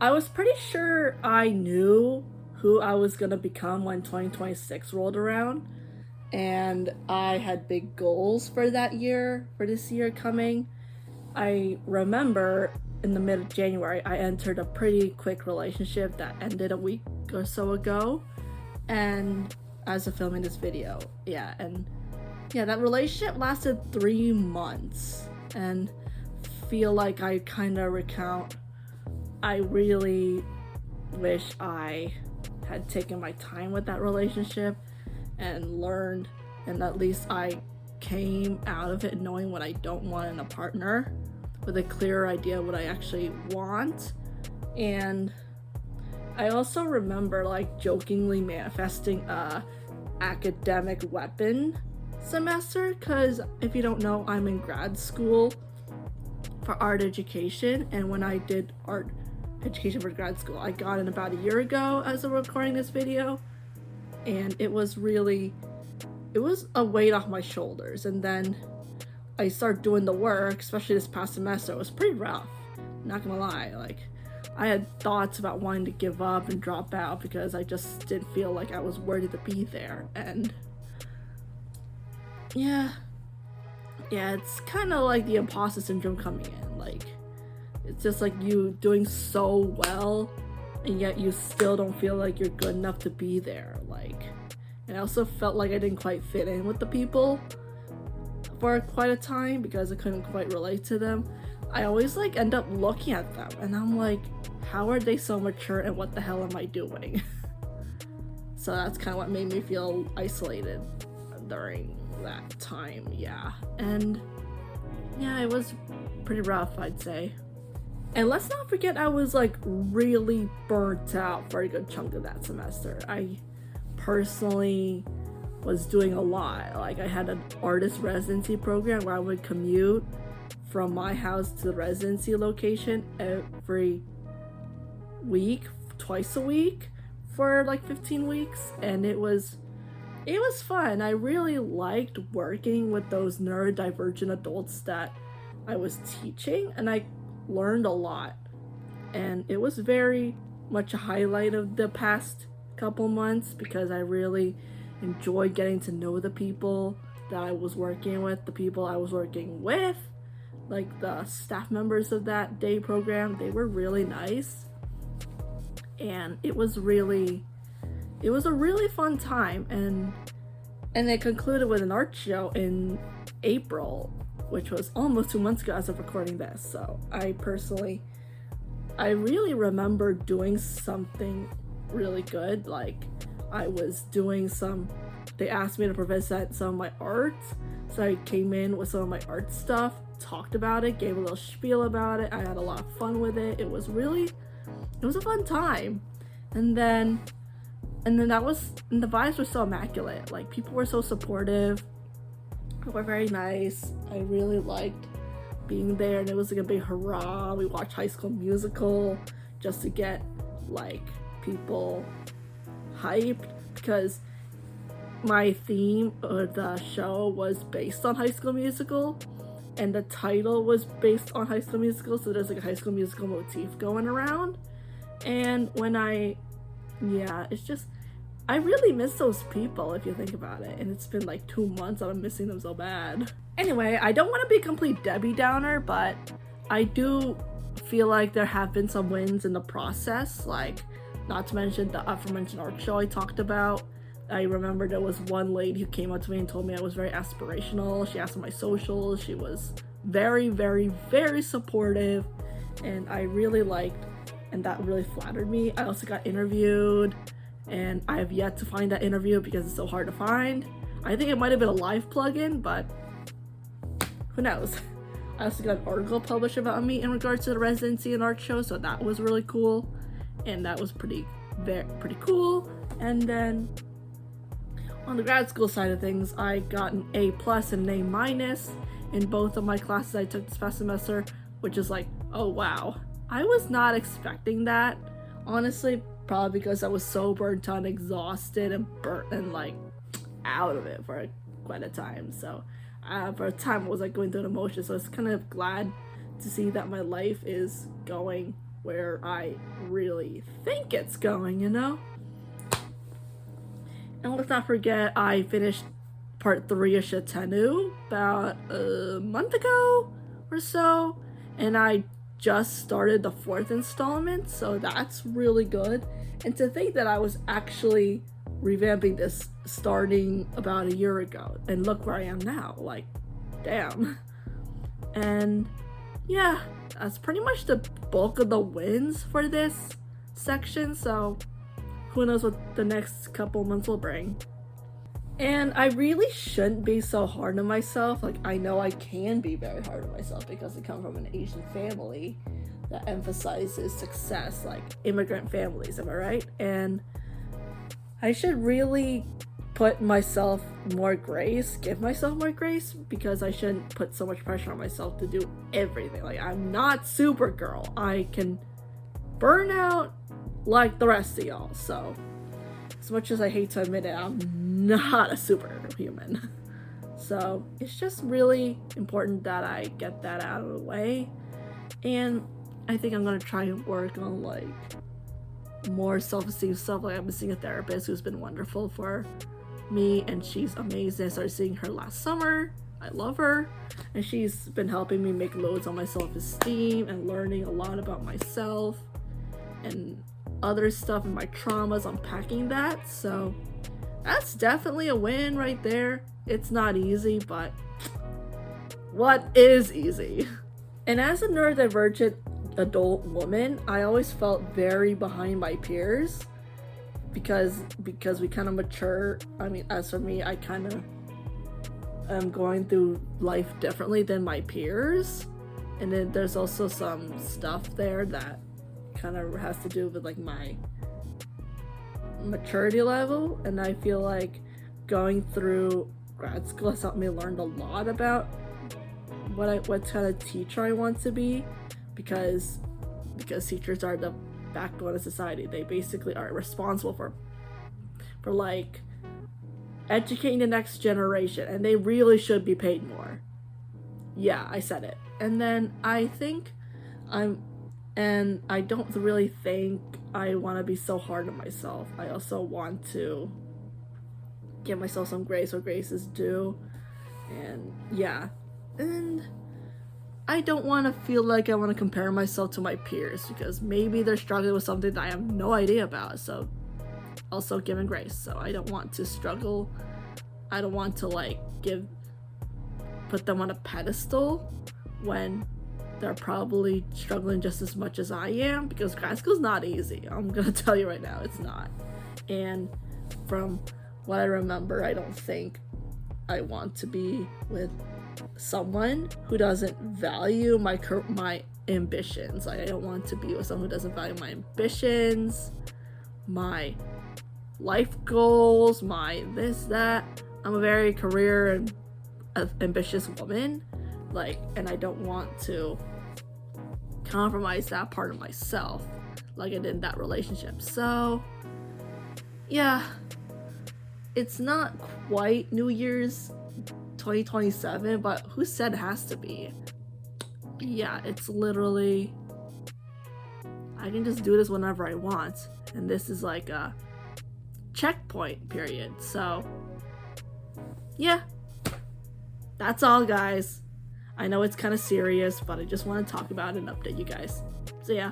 I was pretty sure I knew who I was gonna become when 2026 rolled around, and I had big goals for that year, for this year coming. I remember in the mid of January, I entered a pretty quick relationship that ended a week or so ago, and as of filming this video, that relationship lasted 3 months, and feel like I kind of recount I really wish I had taken my time with that relationship and learned, and at least I came out of it knowing what I don't want in a partner, with a clearer idea of what I actually want. And I also remember like jokingly manifesting a academic weapon semester, because if you don't know, I'm in grad school for art education, and when I did art education for grad school, I got in about a year ago as of recording this video, and it was a weight off my shoulders. And then I started doing the work, especially this past semester. It was pretty rough, not gonna lie. Like, I had thoughts about wanting to give up and drop out because I just didn't feel like I was worthy to be there. And yeah, it's kind of like the imposter syndrome coming in. Like, it's just like you doing so well, and yet you still don't feel like you're good enough to be there. Like, and I also felt like I didn't quite fit in with the people for quite a time because I couldn't quite relate to them. I always like end up looking at them and I'm like, how are they so mature and what the hell am I doing? So that's kind of what made me feel isolated during that time. And it was pretty rough, I'd say. And let's not forget, I was like really burnt out for a good chunk of that semester. I personally was doing a lot. Like, I had an artist residency program where I would commute from my house to the residency location every week, twice a week, for like 15 weeks, and it was fun. I really liked working with those neurodivergent adults that I was teaching, and I learned a lot, and it was very much a highlight of the past couple months because I really enjoyed getting to know the people that I was working with, the people I was working with, like the staff members of that day program. They were really nice, and it was a really fun time. And it concluded with an art show in April, which was almost 2 months ago as of recording this. So I really remember doing something really good. Like, they asked me to present some of my art, so I came in with some of my art stuff, talked about it, gave a little spiel about it. I had a lot of fun with it. It was a fun time. And then and the vibes were so immaculate. Like, people were so supportive, they were very nice. I really liked being there, and it was like a big hurrah. We watched High School Musical just to get like people hyped, because my theme of the show was based on High School Musical, and the title was based on High School Musical, so there's like a High School Musical motif going around. And it's just, I really miss those people if you think about it, and it's been like 2 months and I'm missing them so bad. Anyway, I don't want to be a complete Debbie Downer, but I do feel like there have been some wins in the process, like, not to mention the aforementioned art show I talked about. I remember there was one lady who came up to me and told me I was very aspirational. She asked for my socials. She was very, very, very supportive, and I really liked, and that really flattered me. I also got interviewed, and I have yet to find that interview because it's so hard to find. I think it might have been a live plugin, but who knows. I also got an article published about me in regards to the residency and art show, so that was really cool, and that was pretty cool. And then on the grad school side of things, I got an A+ and an A- in both of my classes I took this past semester, which is like, oh wow. I was not expecting that, honestly, probably because I was so burnt out, exhausted, and burnt and like out of it for quite a time. So for a time I was like going through an emotion, so I was kind of glad to see that my life is going where I really think it's going, you know? And let's not forget, I finished part 3 of Shatenu about a month ago or so, and I just started the 4th installment, so that's really good. And to think that I was actually revamping this starting about a year ago, and look where I am now, like, damn. And yeah, that's pretty much the bulk of the wins for this section, so who knows what the next couple months will bring. And I really shouldn't be so hard on myself. Like, I know I can be very hard on myself because I come from an Asian family that emphasizes success, like immigrant families, am I right? And I should really put myself more grace, give myself more grace, because I shouldn't put so much pressure on myself to do everything. Like, I'm not Supergirl. I can burn out like the rest of y'all. So, as much as I hate to admit it, I'm not a superhuman. So, it's just really important that I get that out of the way. And I think I'm gonna try and work on, like, more self-esteem stuff. Like, I've been seeing a therapist who's been wonderful for me, and she's amazing. I started seeing her last summer. I love her, and she's been helping me make loads on my self-esteem and learning a lot about myself and other stuff and my traumas, unpacking that. So that's definitely a win right there. It's not easy, but what is easy? And as a neurodivergent adult woman, I always felt very behind my peers because we kind of mature. I mean, as for me, I kind of am going through life differently than my peers, and then there's also some stuff there that kind of has to do with, like, my maturity level. And I feel like going through grad school has helped me learn a lot about what kind of teacher I want to be, because teachers are the backbone of society. They basically are responsible for like educating the next generation, and they really should be paid more. Yeah, I said it. And then I think I don't really think I want to be so hard on myself. I also want to give myself some grace where grace is due. And yeah, and I don't want to feel like I want to compare myself to my peers, because maybe they're struggling with something that I have no idea about. So also giving grace. So I don't want to struggle. I don't want to, like, put them on a pedestal when they're probably struggling just as much as I am, because grad school's not easy. I'm gonna tell you right now, it's not. And from what I remember, I don't think I want to be with someone who doesn't value my ambitions. Like, I don't want to be with someone who doesn't value my ambitions, my life goals, my this, that. I'm a very career and ambitious woman, like, and I don't want to compromise that part of myself like I did in that relationship. So yeah, it's not quite New Year's 2027, but who said it has to be? Yeah, it's literally, I can just do this whenever I want, and this is like a checkpoint period. So yeah, that's all, guys. I know it's kind of serious, but I just want to talk about it and update you guys. So yeah.